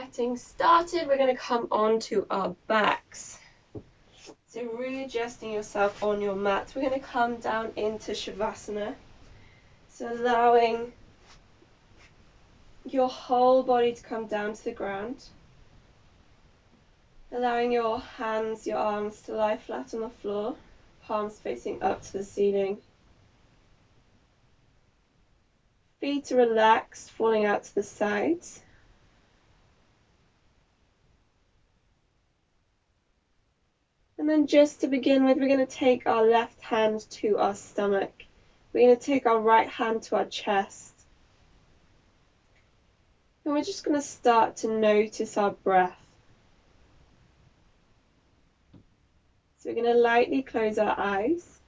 getting started, we're going to come on to our backs. So readjusting yourself on your mat. We're going to come down into Shavasana. So allowing your whole body to come down to the ground. Allowing your hands, your arms to lie flat on the floor, palms facing up to the ceiling. Feet are relaxed, falling out to the sides. And then just to begin with, we're going to take our left hand to our stomach. We're going to take our right hand to our chest. And we're just going to start to notice our breath. So we're going to lightly close our eyes.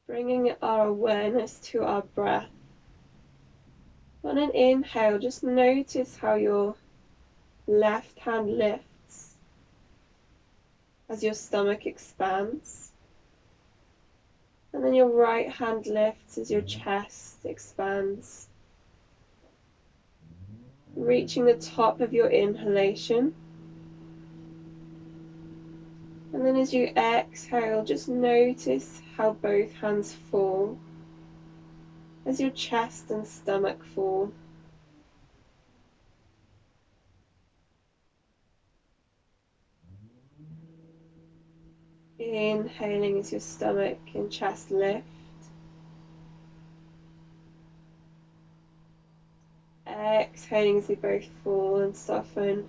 Bringing our awareness to our breath. On an inhale, just notice how your left hand lifts as your stomach expands. And then your right hand lifts as your chest expands. Reaching the top of your inhalation. And then as you exhale, just notice how both hands fall as your chest and stomach fall. Inhaling as your stomach and chest lift. Exhaling as they both fall and soften.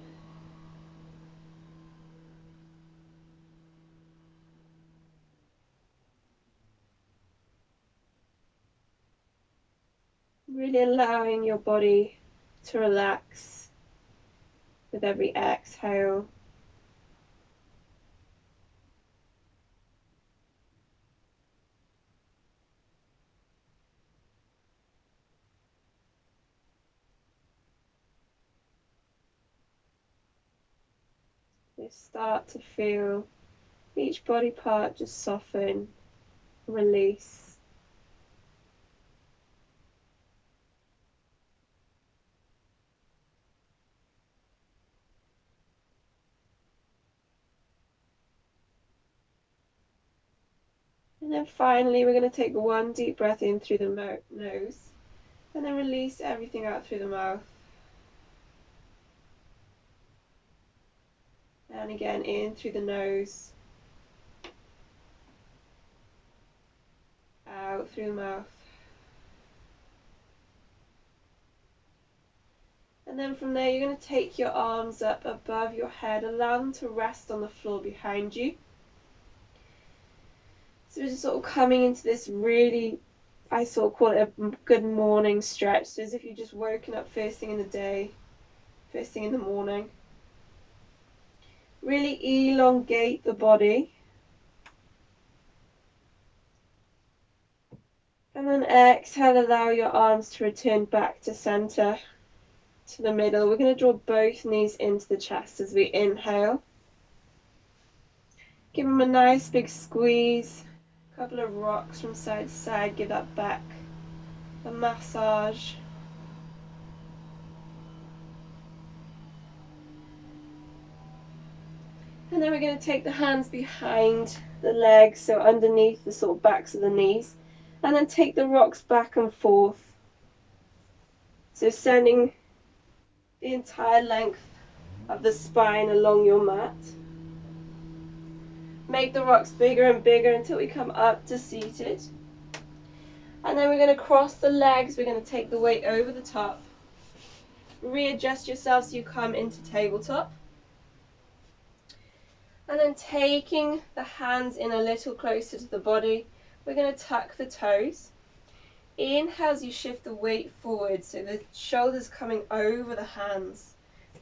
Really allowing your body to relax with every exhale. You start to feel each body part just soften, release. And then finally, we're going to take one deep breath in through the nose, and then release everything out through the mouth. And again, in through the nose, out through the mouth. And then from there, you're going to take your arms up above your head, allow them to rest on the floor behind you. So we're just sort of coming into this really, I sort of call it a good morning stretch. So as if you've just woken up first thing in the day, first thing in the morning. Really elongate the body. And then exhale, allow your arms to return back to center, to the middle. We're going to draw both knees into the chest as we inhale. Give them a nice big squeeze. A couple of rocks from side to side. Give that back a massage. And then we're going to take the hands behind the legs, so underneath the sort of backs of the knees. And then take the rocks back and forth. So sending the entire length of the spine along your mat. Make the rocks bigger and bigger until we come up to seated. And then we're going to cross the legs. We're going to take the weight over the top. Readjust yourself so you come into tabletop. And then taking the hands in a little closer to the body, we're going to tuck the toes. Inhale as you shift the weight forward, so the shoulders coming over the hands.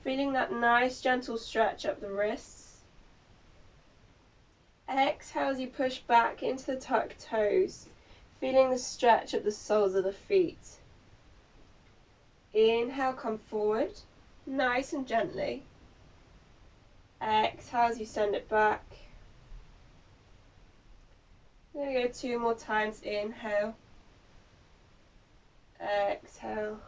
Feeling that nice gentle stretch up the wrists. Exhale as you push back into the tucked toes, feeling the stretch of the soles of the feet. Inhale, come forward, nice and gently. Exhale as you send it back. I'm going to go 2 more times. Inhale, exhale.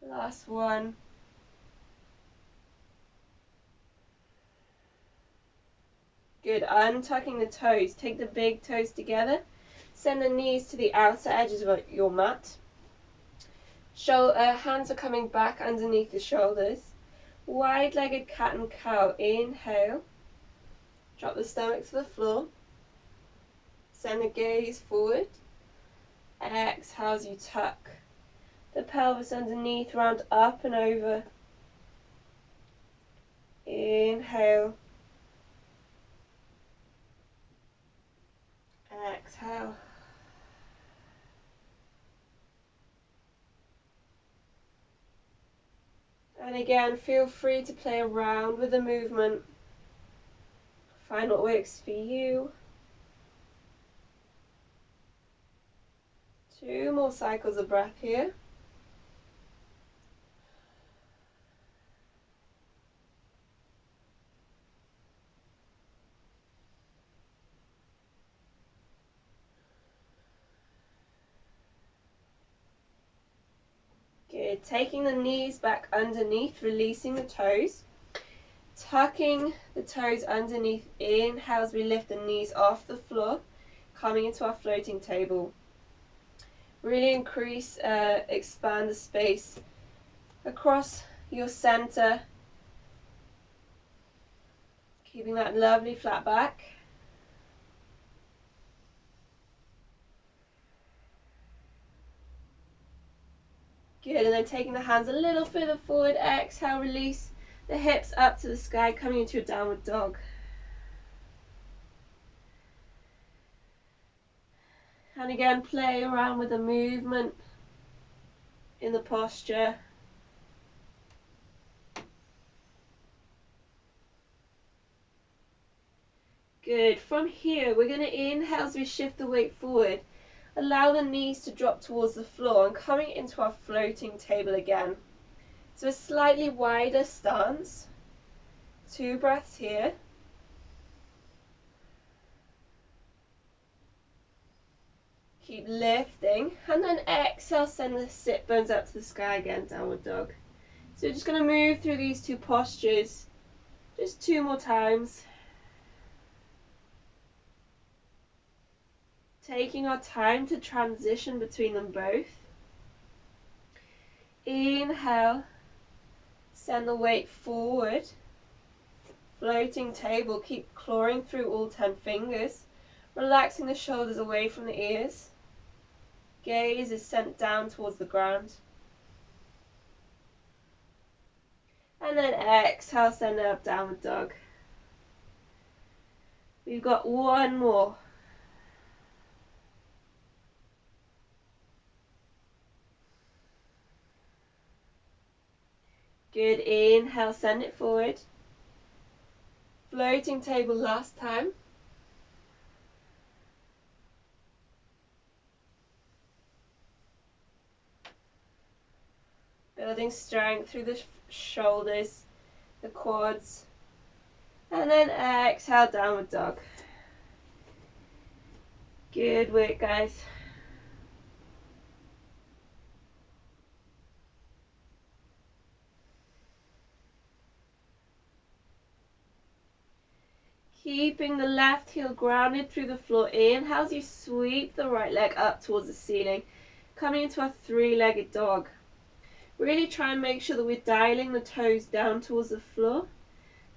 Last one. Good. Untucking the toes. Take the big toes together. Send the knees to the outer edges of your mat. Hands are coming back underneath the shoulders. Wide-legged cat and cow. Inhale. Drop the stomach to the floor. Send the gaze forward. Exhale as you tuck the pelvis underneath, round up and over. Inhale. Exhale. And again, feel free to play around with the movement. Find what works for you. 2 more cycles of breath here. Good. Taking the knees back underneath, releasing the toes. Tucking the toes underneath. Inhale as we lift the knees off the floor, coming into our floating table. Really expand the space across your center, keeping that lovely flat back. Good, and then taking the hands a little further forward, exhale, release the hips up to the sky, coming into a downward dog. And again, play around with the movement in the posture. Good. From here, we're going to inhale as we shift the weight forward. Allow the knees to drop towards the floor and coming into our floating table again. So a slightly wider stance. 2 breaths here. Keep lifting, and then exhale, send the sit bones up to the sky again, downward dog. So we're just going to move through these 2 postures, just 2 more times. Taking our time to transition between them both. Inhale, send the weight forward. Floating table, keep clawing through all 10 fingers, relaxing the shoulders away from the ears. Gaze is sent down towards the ground. And then exhale, send it up, downward dog. We've got 1 more. Good, inhale, send it forward. Floating table last time. Building strength through the shoulders, the quads. And then exhale, downward dog. Good work, guys. Keeping the left heel grounded through the floor. Inhale as you sweep the right leg up towards the ceiling, coming into a 3-legged dog. Really try and make sure that we're dialing the toes down towards the floor,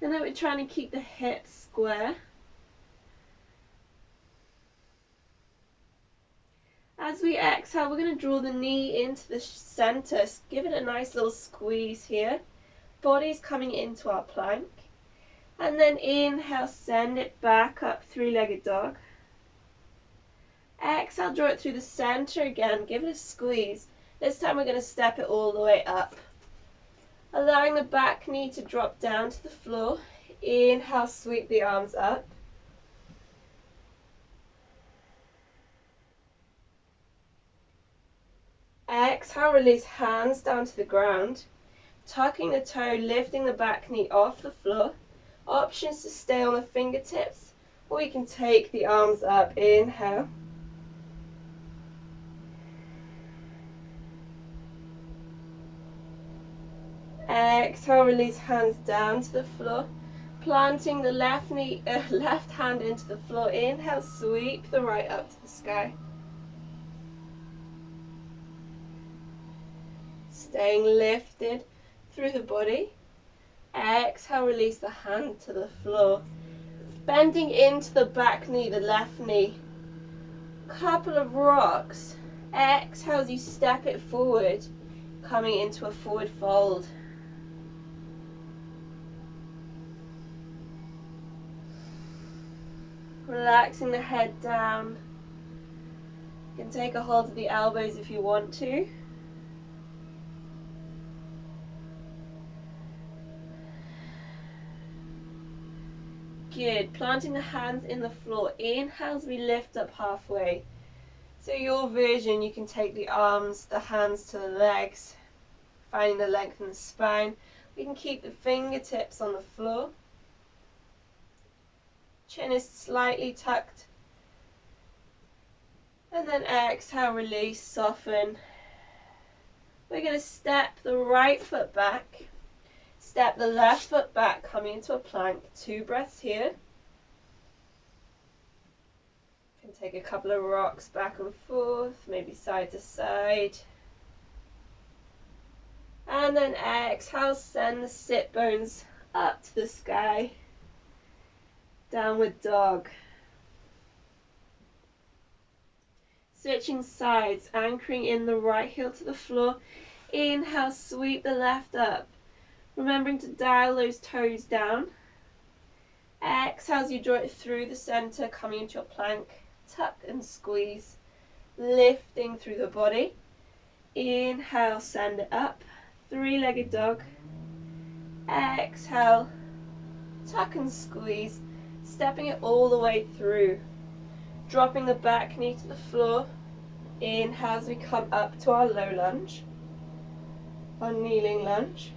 and that we're trying to keep the hips square. As we exhale, we're going to draw the knee into the center. Give it a nice little squeeze here. Body's coming into our plank. And then inhale, send it back up, 3-legged dog. Exhale, draw it through the center again. Give it a squeeze. This time we're going to step it all the way up. Allowing the back knee to drop down to the floor. Inhale, sweep the arms up. Exhale, release hands down to the ground. Tucking the toe, lifting the back knee off the floor. Options to stay on the fingertips, or you can take the arms up. Inhale. Exhale, release hands down to the floor. Planting the left hand into the floor. Inhale, sweep the right up to the sky. Staying lifted through the body. Exhale, release the hand to the floor. Bending into the back knee, the left knee. Couple of rocks. Exhale as you step it forward, coming into a forward fold. Relaxing the head down. You can take a hold of the elbows if you want to. Good. Planting the hands in the floor. Inhale as we lift up halfway. So your version, you can take the arms, the hands to the legs, finding the length in the spine. We can keep the fingertips on the floor. Chin is slightly tucked. And then exhale, release, soften. We're going to step the right foot back. Step the left foot back, coming into a plank. 2 breaths here. You can take a couple of rocks back and forth, maybe side to side. And then exhale, send the sit bones up to the sky. Downward dog. Switching sides, anchoring in the right heel to the floor. Inhale, sweep the left up. Remembering to dial those toes down. Exhale as you draw it through the center, coming into your plank. Tuck and squeeze. Lifting through the body. Inhale, send it up. 3-legged dog. Exhale, tuck and squeeze. Stepping it all the way through. Dropping the back knee to the floor. Inhale as we come up to our low lunge. Our kneeling lunge.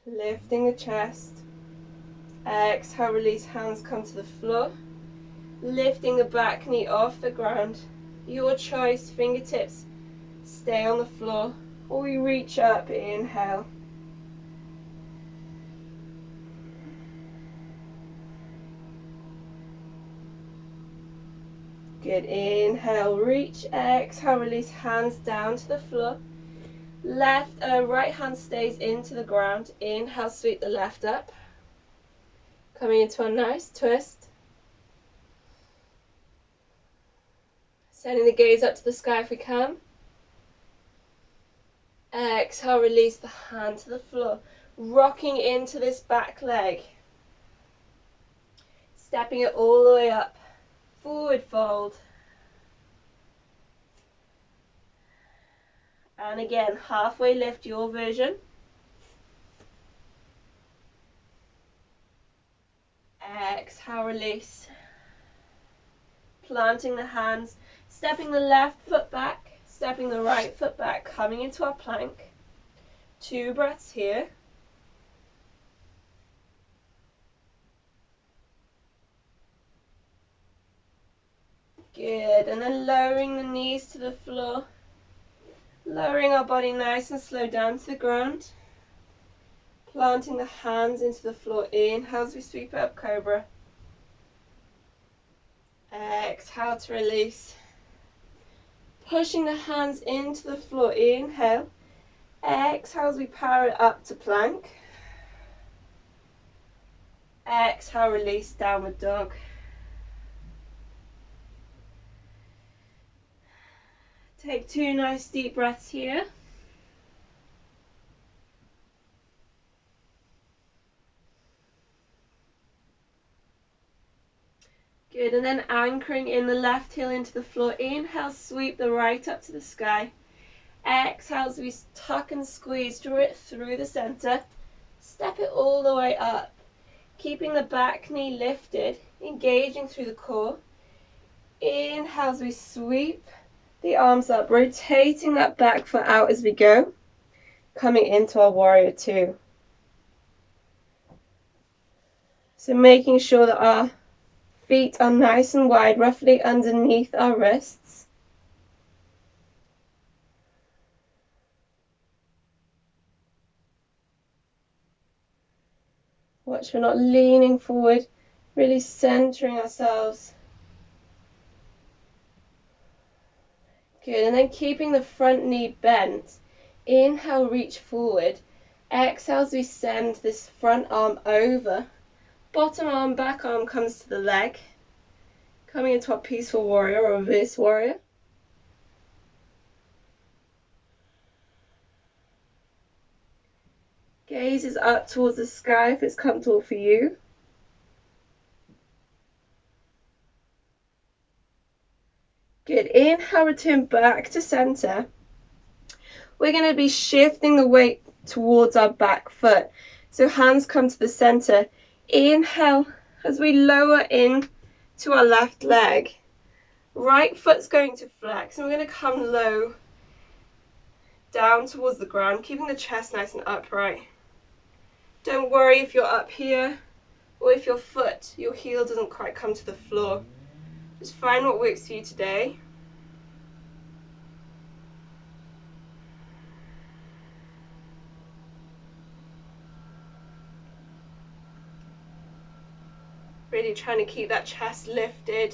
Lifting the chest. Exhale, release, hands come to the floor. Lifting the back knee off the ground. Your choice, fingertips stay on the floor, or we reach up. Inhale. Good. Inhale, reach. Exhale, release, hands down to the floor. Right hand stays into the ground. Inhale, sweep the left up. Coming into a nice twist. Sending the gaze up to the sky if we can. Exhale, release the hand to the floor. Rocking into this back leg. Stepping it all the way up. Forward fold. And again, halfway lift, your version. Exhale, release. Planting the hands, stepping the left foot back, stepping the right foot back, coming into our plank. 2 breaths here. Good, and then lowering the knees to the floor. Lowering our body nice and slow down to the ground. Planting the hands into the floor. Inhale as we sweep up, cobra. Exhale to release. Pushing the hands into the floor. Inhale. Exhale as we power it up to plank. Exhale, release, downward dog. Take 2 nice deep breaths here. Good, and then anchoring in the left heel into the floor. Inhale, sweep the right up to the sky. Exhale as we tuck and squeeze, draw it through the center. Step it all the way up. Keeping the back knee lifted, engaging through the core. Inhale as we sweep the arms up, rotating that back foot out as we go. coming into our warrior two. So making sure that our feet are nice and wide, roughly underneath our wrists. Watch we're not leaning forward, really centering ourselves. Good, and then keeping the front knee bent. Inhale, reach forward. Exhale as we send this front arm over. Bottom arm, back arm comes to the leg. Coming into our peaceful warrior or reverse warrior. Gaze is up towards the sky if it's comfortable for you. Good. Inhale, return back to center. We're going to be shifting the weight towards our back foot. So hands come to the center. Inhale as we lower in to our left leg. Right foot's going to flex, and we're going to come low down towards the ground, keeping the chest nice and upright. Don't worry if you're up here or if your foot, your heel doesn't quite come to the floor. Just find what works for you today. Really trying to keep that chest lifted.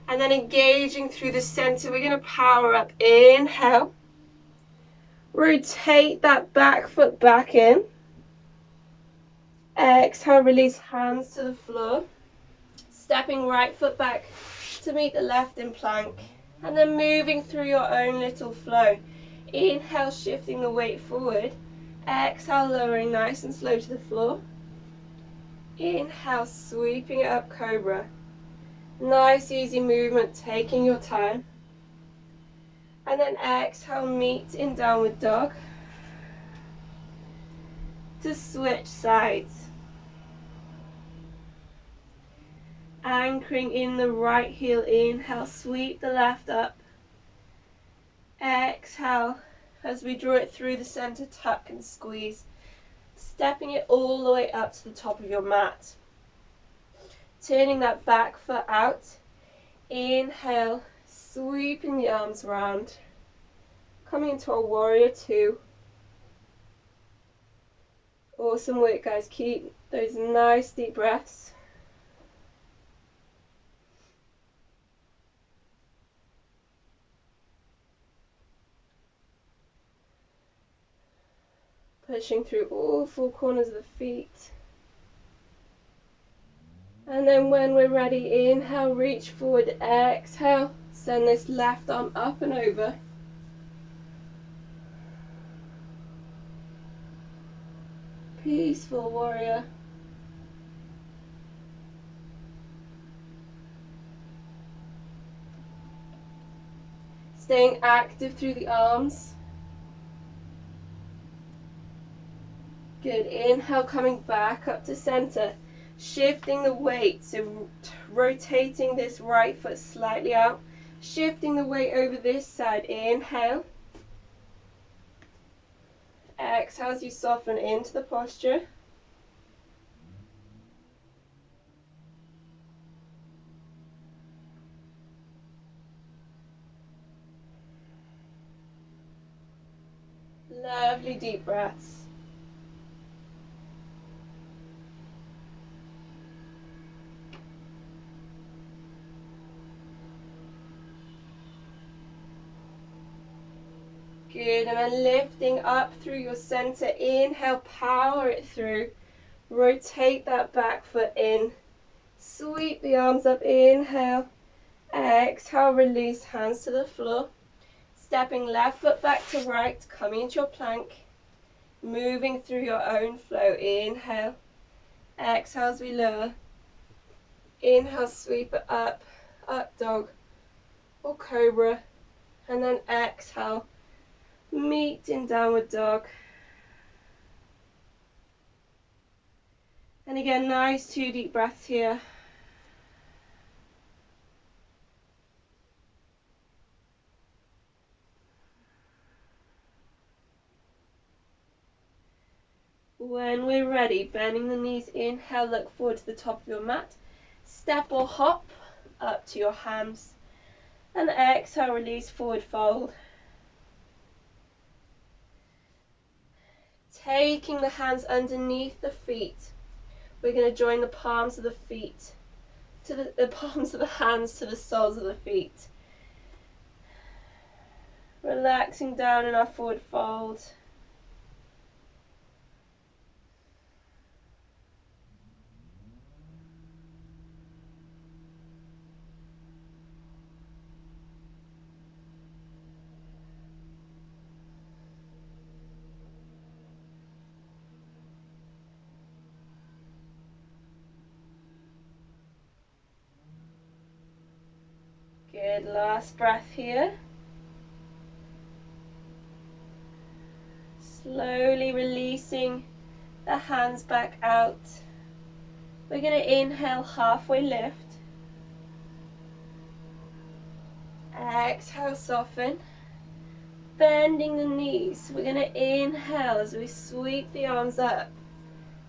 And then engaging through the center, we're going to power up. Inhale. Rotate that back foot back in. Exhale, release hands to the floor. Stepping right foot back to meet the left in plank. And then moving through your own little flow. Inhale, shifting the weight forward. Exhale, lowering nice and slow to the floor. Inhale, sweeping it up, cobra. Nice, easy movement, taking your time. And then exhale, meet in downward dog. To switch sides. Anchoring in the right heel, inhale, sweep the left up. Exhale, as we draw it through the center, tuck and squeeze. Stepping it all the way up to the top of your mat. Turning that back foot out. Inhale, sweeping the arms around. Coming into our warrior two. Awesome work, guys. Keep those nice deep breaths. Pushing through all four corners of the feet. And then when we're ready, inhale, reach forward, exhale, send this left arm up and over. Peaceful warrior. Staying active through the arms. Good. Inhale, coming back up to center. Shifting the weight, so rotating this right foot slightly out. Shifting the weight over this side. Inhale. Exhale as you soften into the posture. Lovely deep breaths. Good, and then lifting up through your center. Inhale, power it through. Rotate that back foot in. Sweep the arms up. Inhale. Exhale, release hands to the floor. Stepping left foot back to right, coming into your plank. Moving through your own flow. Inhale. Exhale as we lower. Inhale, sweep it up. Up dog or cobra. And then exhale. Meet in downward dog. And again, nice 2 deep breaths here. When we're ready, bending the knees, inhale, look forward to the top of your mat. Step or hop up to your hands. And exhale, release, forward fold. Taking the hands underneath the feet. We're going to join the palms of the feet to the palms of the hands to the soles of the feet. Relaxing down in our forward fold. Good, last breath here. Slowly releasing the hands back out. We're going to inhale, halfway lift. Exhale, soften. Bending the knees. We're going to inhale as we sweep the arms up,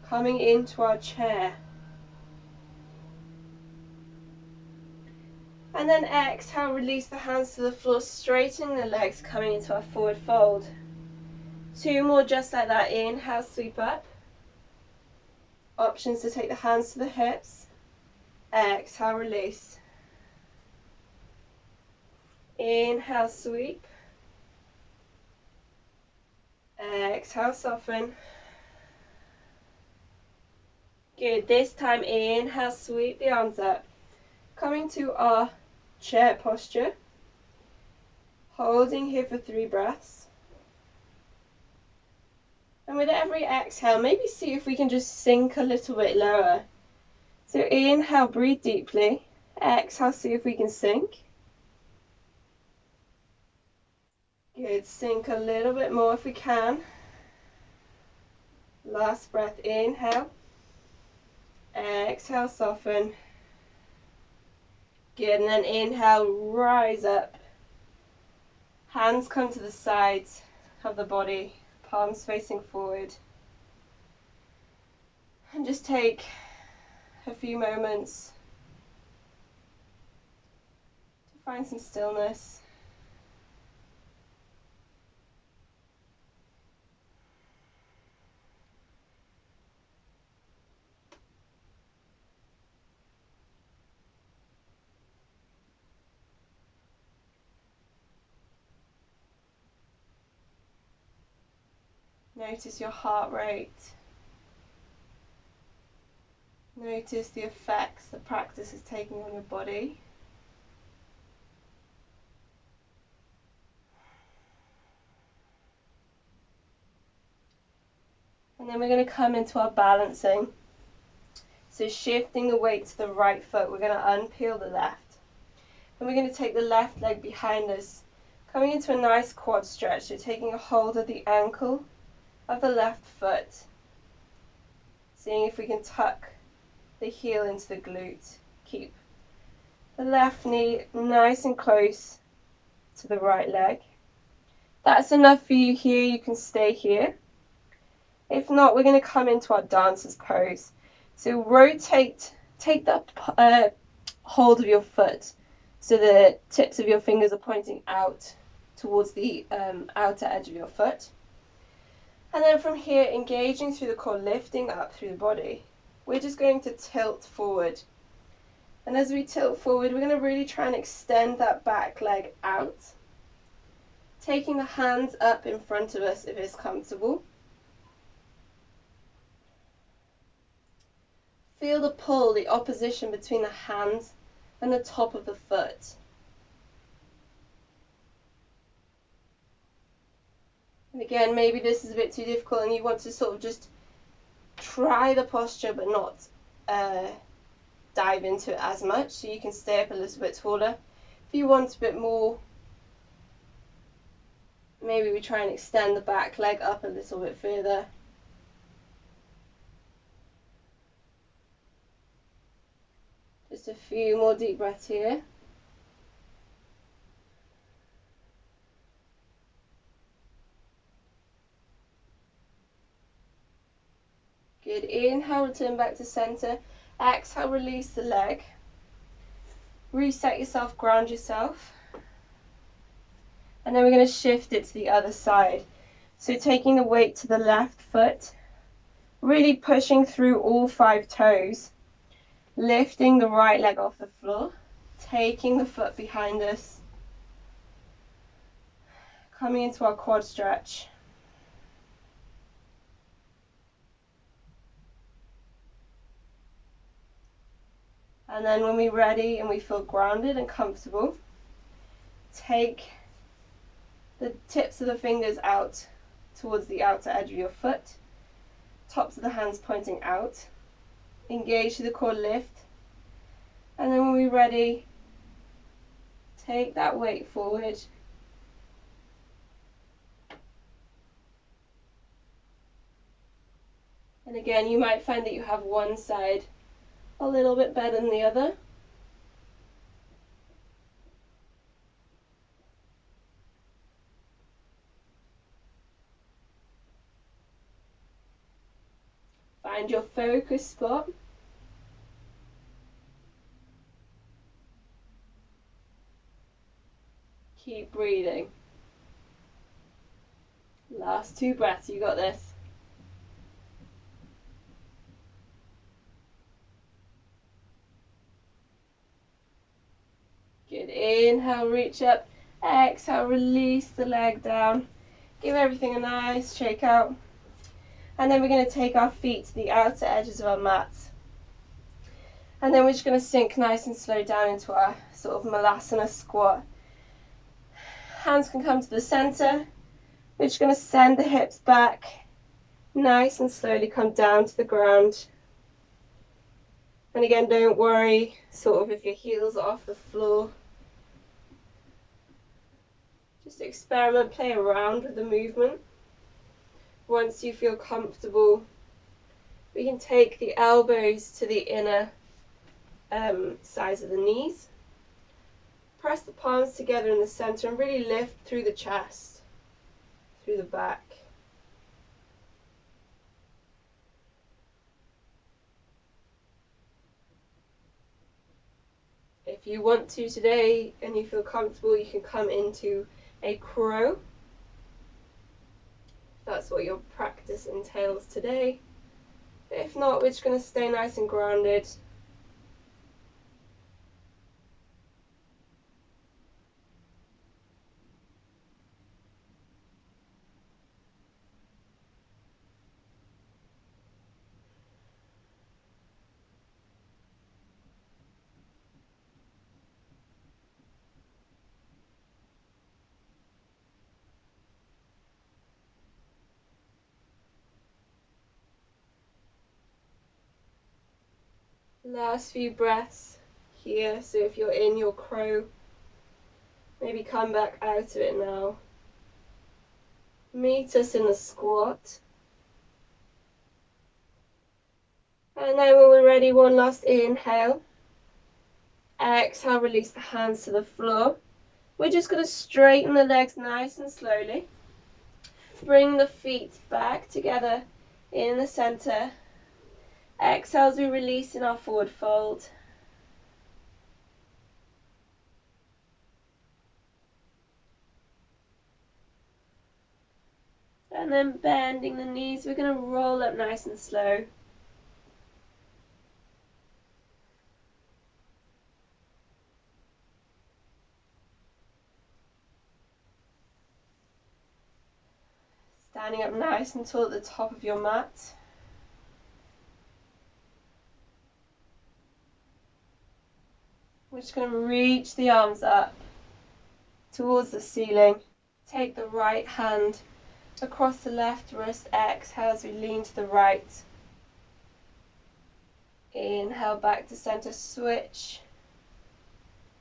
coming into our chair. And then exhale, release the hands to the floor, straightening the legs, coming into our forward fold. 2 more just like that. Inhale, sweep up. Options to take the hands to the hips. Exhale, release. Inhale, sweep. Exhale, soften. Good. This time, inhale, sweep the arms up. Coming to our chair posture. Holding here for 3 breaths. And with every exhale, maybe see if we can just sink a little bit lower. So inhale, breathe deeply. Exhale, see if we can sink. Good. Sink a little bit more if we can. Last breath, inhale. Exhale, soften. Good, and then inhale, rise up. Hands come to the sides of the body, palms facing forward. And just take a few moments to find some stillness. Notice your heart rate. Notice the effects the practice is taking on your body. And then we're going to come into our balancing. So shifting the weight to the right foot, we're going to unpeel the left. And we're going to take the left leg behind us, coming into a nice quad stretch. So taking a hold of the ankle of the left foot. Seeing if we can tuck the heel into the glute. Keep the left knee nice and close to the right leg. That's enough for you here. You can stay here. If not, we're going to come into our dancer's pose. So rotate, take that hold of your foot so the tips of your fingers are pointing out towards the outer edge of your foot. And then from here, engaging through the core, lifting up through the body. We're just going to tilt forward. And as we tilt forward, we're going to really try and extend that back leg out. Taking the hands up in front of us if it's comfortable. Feel the pull, the opposition between the hands and the top of the foot. And again, maybe this is a bit too difficult and you want to sort of just try the posture but not dive into it as much, so you can stay up a little bit taller. If you want a bit more, maybe we try and extend the back leg up a little bit further. Just a few more deep breaths here. Good. Inhale, return back to center. Exhale, release the leg. Reset yourself, ground yourself. And then we're going to shift it to the other side. So taking the weight to the left foot, really pushing through all 5 toes, lifting the right leg off the floor, taking the foot behind us, coming into our quad stretch. And then when we're ready and we feel grounded and comfortable, take the tips of the fingers out towards the outer edge of your foot, tops of the hands pointing out, engage the core lift, and then when we're ready, take that weight forward. And again, you might find that you have one side a little bit better than the other. Find your focus spot. Keep breathing. Last 2 breaths, you got this. Good. Inhale, reach up. Exhale, release the leg down. Give everything a nice shake out. And then we're going to take our feet to the outer edges of our mats. And then we're just going to sink nice and slow down into our sort of malasana squat. Hands can come to the center. We're just going to send the hips back. Nice and slowly come down to the ground. And again, don't worry sort of if your heels are off the floor. Just experiment, play around with the movement. Once you feel comfortable, we can take the elbows to the inner sides of the knees. Press the palms together in the center and really lift through the chest, through the back. If you want to today and you feel comfortable, you can come into a crow. That's what your practice entails today. But if not, we're just going to stay nice and grounded. Last few breaths here. So if you're in your crow, maybe come back out of it now. Meet us in the squat. And then when we're ready, one last inhale. Exhale, release the hands to the floor. We're just going to straighten the legs nice and slowly. Bring the feet back together in the center. Exhale as we release in our forward fold. And then bending the knees, we're going to roll up nice and slow. Standing up nice and tall at the top of your mat. We're just going to reach the arms up towards the ceiling. Take the right hand across the left wrist. Exhale as we lean to the right. Inhale back to center, switch.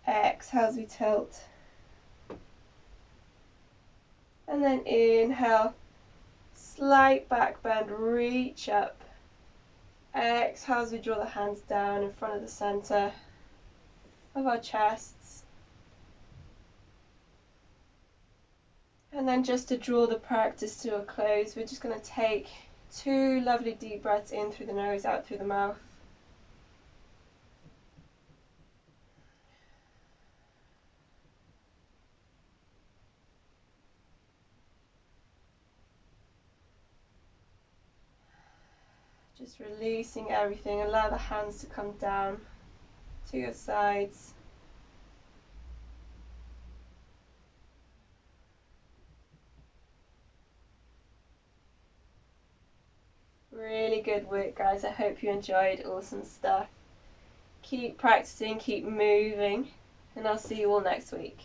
Exhale as we tilt. And then inhale, slight back bend, reach up. Exhale as we draw the hands down in front of the center of our chests. And then just to draw the practice to a close, we're just going to take 2 lovely deep breaths in through the nose, out through the mouth. Just releasing everything. Allow the hands to come down to your sides. Really good work, guys. I hope you enjoyed. Awesome stuff. Keep practicing, keep moving, and I'll see you all next week.